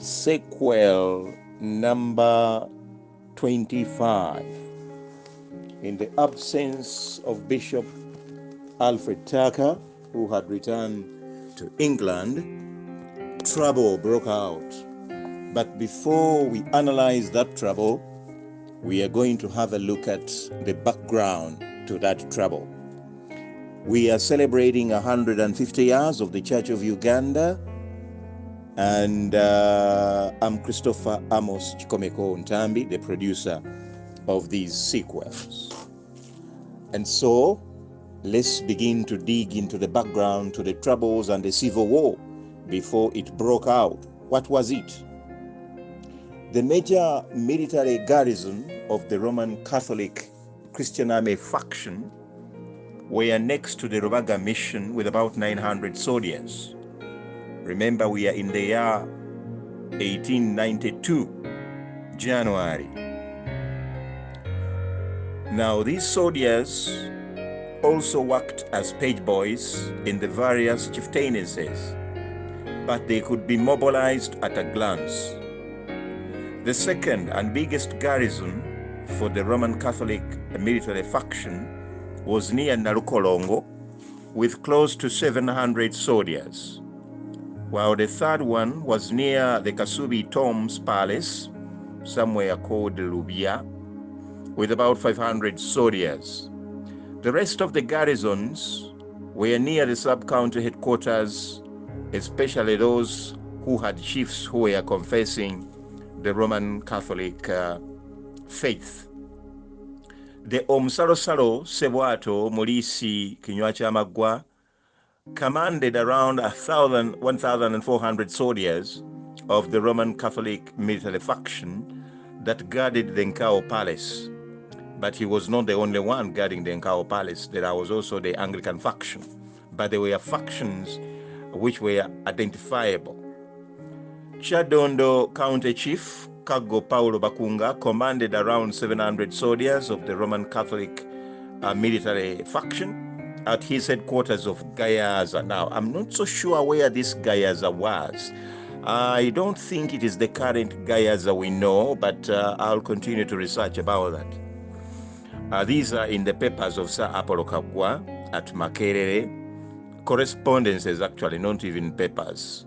sequel number 25. In the absence of Bishop Alfred Tucker, who had returned to England, trouble broke out. But before we analyze that trouble, we are going to have a look at the background to that trouble. We are celebrating 150 years of the Church of Uganda, and I'm Christopher Amos Chikomeko Ntambi, the producer of these sequels. And so, let's begin to dig into the background to the troubles and the civil war before it broke out. What was it? The major military garrison of the Roman Catholic Christian Army Faction were next to the Rubaga mission with about 900 soldiers. Remember, we are in the year 1892, January. Now, these soldiers also worked as page boys in the various chieftainesses, but they could be mobilized at a glance. The second and biggest garrison for the Roman Catholic military faction was near Nalukolongo with close to 700 soldiers, while the third one was near the Kasubi Tom's palace, somewhere called Lubia, with about 500 soldiers. The rest of the garrisons were near the sub-county headquarters, especially those who had chiefs who were confessing the Roman Catholic faith. The Omusalosalo Sebwato Mulisi Kinywachamagwa commanded around 1,400 soldiers of the Roman Catholic military faction that guarded the Nkao Palace. But he was not the only one guarding the Nkao Palace. There was also the Anglican faction. But there were factions which were identifiable. Chadondo County Chief Kago Paulo Bakunga commanded around 700 soldiers of the Roman Catholic military faction at his headquarters of Gayaza. Now, I'm not so sure where this Gayaza was. I don't think it is the current Gayaza we know, but I'll continue to research about that. These are in the papers of Sir Apollo Kagwa at Makerere. Correspondences, actually, not even papers.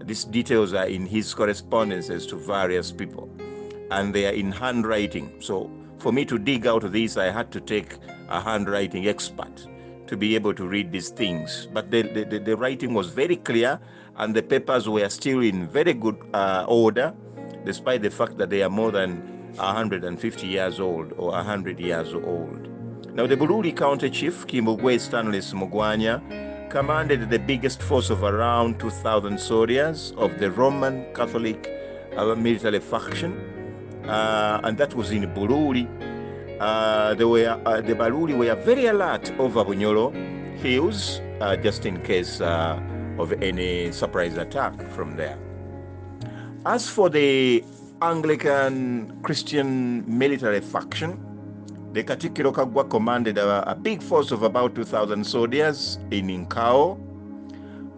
These details are in his correspondences to various people, and they are in handwriting. So for me to dig out of this, I had to take a handwriting expert to be able to read these things. But the writing was very clear, and the papers were still in very good order, despite the fact that they are more than 150 years old or 100 years old. Now, the Bururi County Chief, Kimugwe Stanley Mugwanya, commanded the biggest force of around 2,000 soldiers of the Roman Catholic military faction, and that was in Bururi. The Baruri were very alert over Bunyoro Hills, just in case of any surprise attack from there. As for the Anglican Christian military faction, the Katikiro Kagwa commanded a big force of about 2,000 soldiers in Nkao,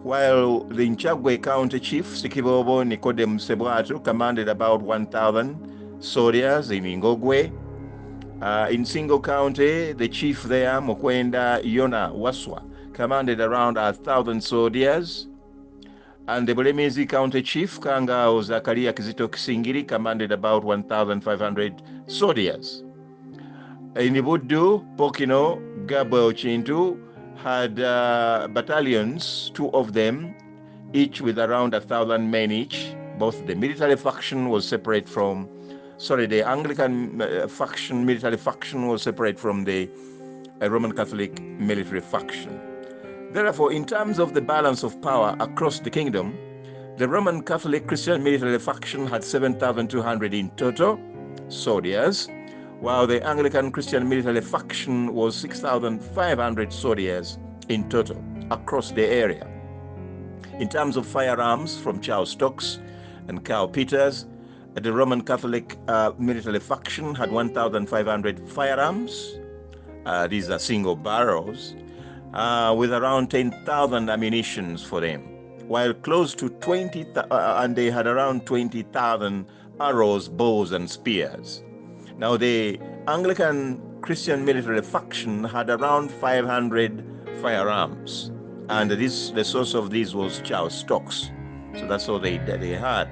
while the Nchagwe County Chief, Sikibobo Nikodem Sebwato, commanded about 1,000 soldiers in Ngogwe. In Singo County, the chief there, Mokwenda Yona Waswa, commanded around 1,000 soldiers. And the Bulemezi County Chief, Kangao Zakaria Kizito Kisingiri, commanded about 1,500 soldiers. In Ibudu, Pokino, Gabo Chintu had battalions, two of them, each with around 1,000 men each. Both the military faction was separate from, the Anglican military faction was separate from the Roman Catholic military faction. Therefore, in terms of the balance of power across the kingdom, the Roman Catholic Christian military faction had 7,200 in total soldiers, while the Anglican Christian military faction was 6,500 soldiers in total across the area. In terms of firearms from Charles Stokes and Carl Peters, the Roman Catholic military faction had 1,500 firearms. These are single barrels, with around 10,000 ammunitions for them. while close to 20, and they had around 20,000 arrows, bows, and spears. Now, the Anglican Christian military faction had around 500 firearms, and the source of these was Charles Stokes. So that's all they had.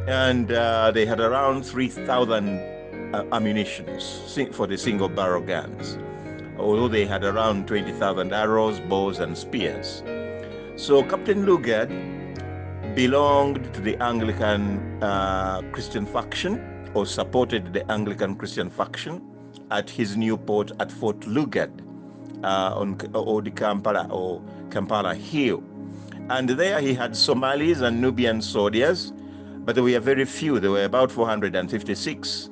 And they had around 3,000 ammunitions for the single barrel guns, although they had around 20,000 arrows, bows, and spears. So Captain Lugard belonged to the Anglican Christian faction, or supported the Anglican Christian faction at his new port at Fort Lugard on the Kampala Hill. And there he had Somalis and Nubian soldiers, but there were very few. There were about 456,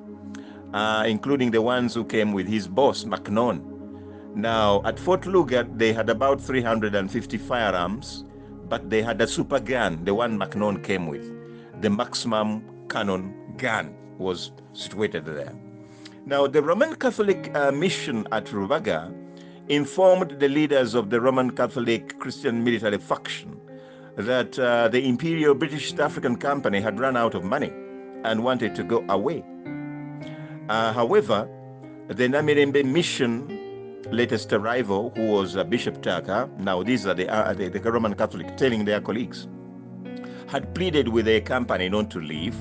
including the ones who came with his boss, Macnon. Now, at Fort Lugard, they had about 350 firearms, but they had a super gun, the one Macnon came with. The maximum cannon gun was situated there. Now, the Roman Catholic mission at Rubaga informed the leaders of the Roman Catholic Christian military faction that the Imperial British East African Company had run out of money and wanted to go away. However, the Namirembe mission latest arrival, who was Bishop Tucker, now these are the Roman Catholic telling their colleagues, had pleaded with their company not to leave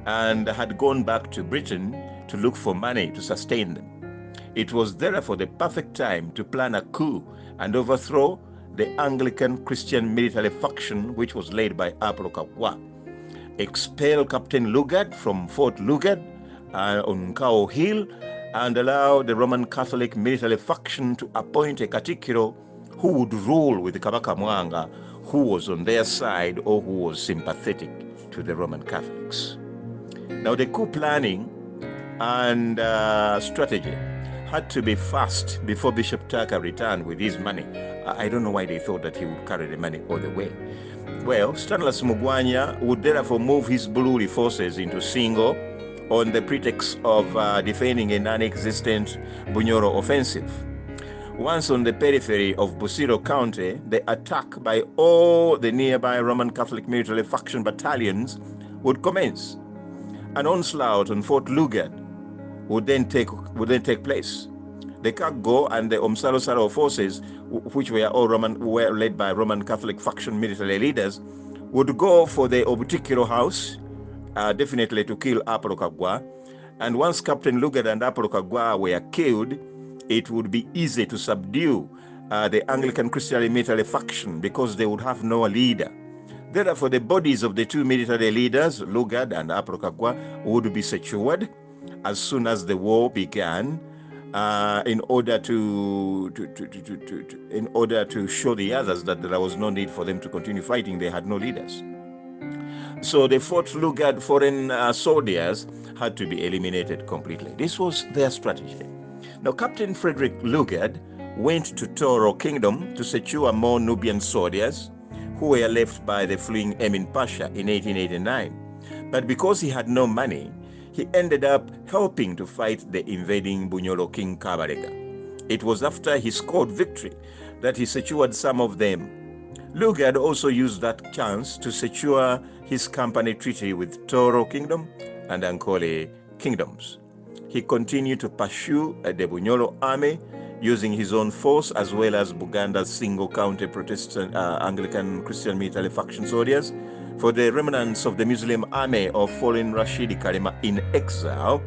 and had gone back to Britain to look for money to sustain them. It was therefore the perfect time to plan a coup and overthrow the Anglican Christian military faction, which was led by Apollo Kakwa, expel Captain Lugard from Fort Lugard on Nkao Hill, and allow the Roman Catholic military faction to appoint a Katikiro who would rule with Kabaka Mwanga, who was on their side or who was sympathetic to the Roman Catholics. Now, the coup planning and strategy had to be fast before Bishop Tucker returned with his money. I don't know why they thought that he would carry the money all the way. Well, Stanlas Mugwanya would therefore move his Bululi forces into Singo on the pretext of defending a non-existent Bunyoro offensive. Once on the periphery of Busiro County, the attack by all the nearby Roman Catholic military faction battalions would commence. An onslaught on Fort Lugard would then take place. The Kago and the Omsalo forces, which were all were led by Roman Catholic faction military leaders, would go for the Obutikiro house, definitely to kill Apollo Kagwa. And once Captain Lugard and Apollo Kagwa were killed, it would be easy to subdue the Anglican Christian military faction because they would have no leader. Therefore, the bodies of the two military leaders, Lugard and Apollo Kagwa, would be secured as soon as the war began, in order to show the others that there was no need for them to continue fighting. They had no leaders. So the Fort Lugard foreign soldiers had to be eliminated completely. This was their strategy. Now, Captain Frederick Lugard went to Toro Kingdom to secure more Nubian soldiers who were left by the fleeing Emin Pasha in 1889. But because he had no money, he ended up helping to fight the invading Bunyoro King Kabarega. It was after he scored victory that he secured some of them. Lugard also used that chance to secure his company treaty with Toro Kingdom and Ankole Kingdoms. He continued to pursue the Bunyoro army using his own force as well as Buganda's single county Protestant Anglican Christian military faction soldiers for the remnants of the Muslim army of fallen Rashidi Karima in exile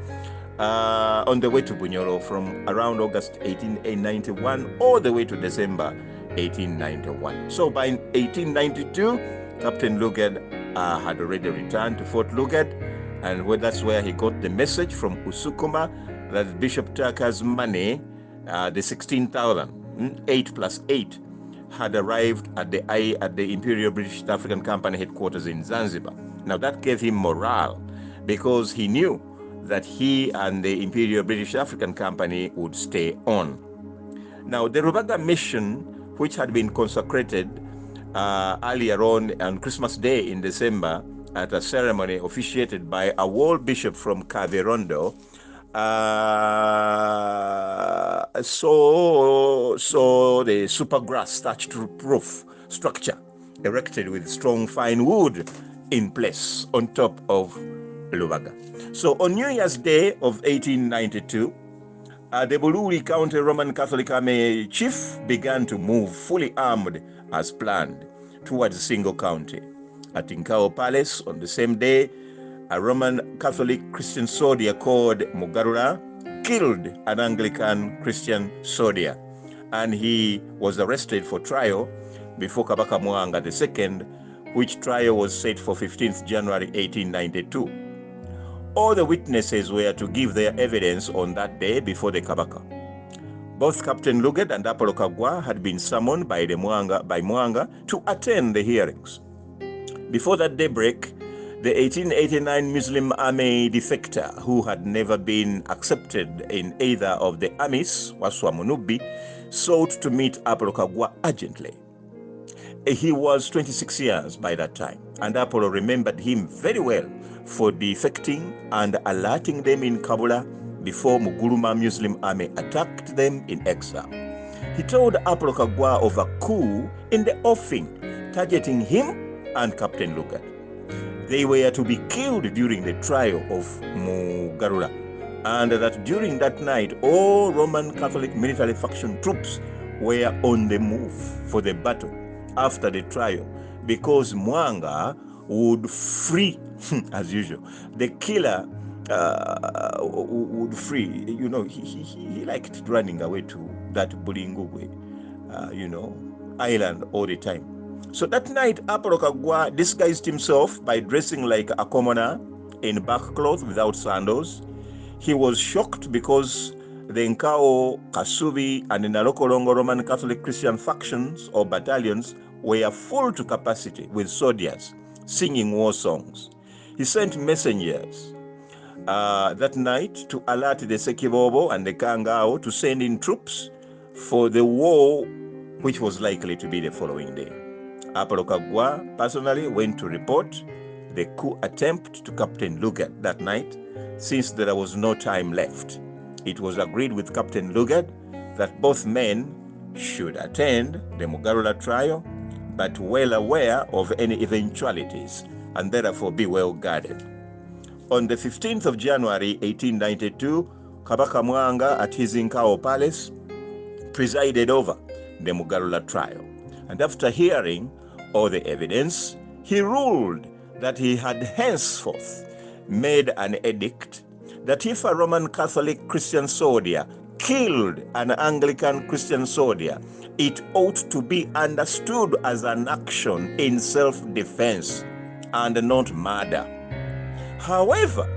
on the way to Bunyoro from around August 1891 all the way to December 1891. So by 1892, Captain Lugard had already returned to Fort Lugard, and that's where he got the message from Usukuma that Bishop Tucker's money, the 16,000, 8 plus 8, had arrived at the Imperial British East African Company headquarters in Zanzibar. Now that gave him morale because he knew that he and the Imperial British African Company would stay on. Now the Rubaga mission, which had been consecrated earlier on Christmas Day in December at a ceremony officiated by a world bishop from Kavirondo, saw the super grass thatched roof structure erected with strong fine wood in place on top of Lubaga. So on New Year's Day of 1892, the Bururi County Roman Catholic Army chief began to move fully armed as planned towards Single County. At Inkao Palace on the same day, a Roman Catholic Christian soldier called Mugarura killed an Anglican Christian soldier, and he was arrested for trial before Kabaka Mwanga II, which trial was set for 15th January 1892. All the witnesses were to give their evidence on that day before the Kabaka. Both Captain Luged and Apollo Kagwa had been summoned by Mwanga to attend the hearings. Before that daybreak, the 1889 Muslim army defector, who had never been accepted in either of the armies, Waswa Munubi, sought to meet Apollo Kagwa urgently. He was 26 years by that time, and Apollo remembered him very well for defecting and alerting them in Kabula before Muguluma Muslim army attacked them in exile. He told Apollo Kagwa of a coup in the offing, targeting him and Captain Lugard. They were to be killed during the trial of Mugarura, and that during that night, all Roman Catholic military faction troops were on the move for the battle after the trial, because Mwanga would free, as usual, the killer would free. You know, he liked running away to that Bulingugwe, island all the time. So that night, Apollo Kagwa disguised himself by dressing like a commoner in backcloth without sandals. He was shocked because the Nkao, Kasubi, and Narokolongo Roman Catholic Christian factions or battalions were full to capacity with soldiers singing war songs. He sent messengers that night to alert the Sekibobo and the Kangao to send in troops for the war, which was likely to be the following day. Apollo Kagwa personally went to report the coup attempt to Captain Lugard that night, since there was no time left. It was agreed with Captain Lugard that both men should attend the Mugarura trial, but well aware of any eventualities, and therefore be well guarded. On the 15th of January 1892, Kabaka Mwanga at his Inkao Palace presided over the Mugarura trial, and after hearing all the evidence, he ruled that he had henceforth made an edict that if a Roman Catholic Christian soldier killed an Anglican Christian soldier, it ought to be understood as an action in self-defense and not murder. However,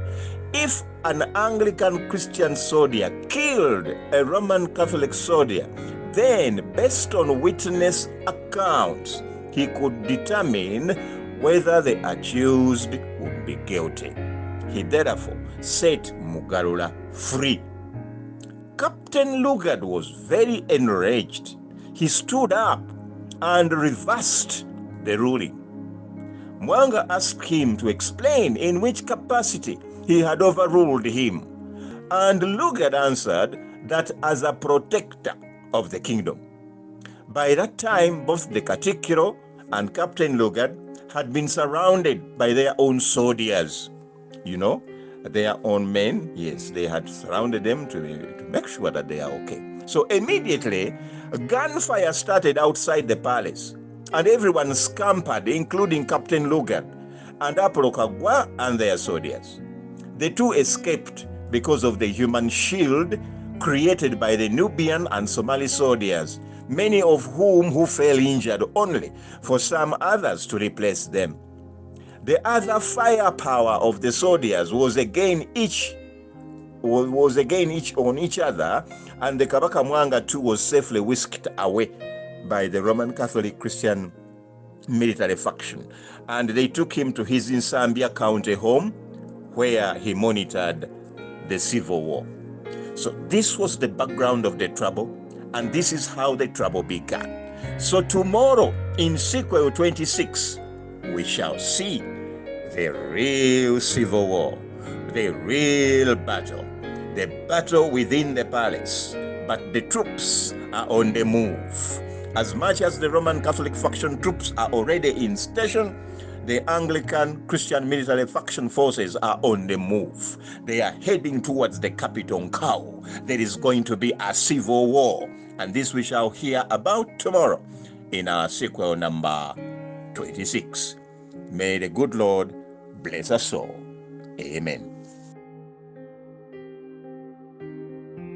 if an Anglican Christian soldier killed a Roman Catholic soldier, then based on witness accounts, he could determine whether the accused would be guilty. He therefore set Mugarura free. Captain Lugard was very enraged. He stood up and reversed the ruling. Mwanga asked him to explain in which capacity he had overruled him, and Lugard answered that as a protector of the kingdom. By that time, both the Katikiro and Captain Lugard had been surrounded by their own soldiers. Their own men, yes, they had surrounded them to make sure that they are okay. So immediately, gunfire started outside the palace, and everyone scampered, including Captain Lugard and Apollo Kagwa and their soldiers. The two escaped because of the human shield created by the Nubian and Somali soldiers, many of whom fell injured only for some others to replace them. The other firepower of the soldiers was again each on each other, and the Kabaka Mwanga too was safely whisked away by the Roman Catholic Christian military faction, and they took him to his Nsambya County home, where he monitored the civil war. So this was the background of the trouble, and this is how the trouble began. So tomorrow in sequel 26, we shall see the real civil war, the real battle, the battle within the palace. But the troops are on the move. As much as the Roman Catholic faction troops are already in station, the Anglican Christian military faction forces are on the move. They are heading towards the capital, Nkau. There is going to be a civil war, and this we shall hear about tomorrow in our sequel number 26. May the good Lord bless us all. Amen.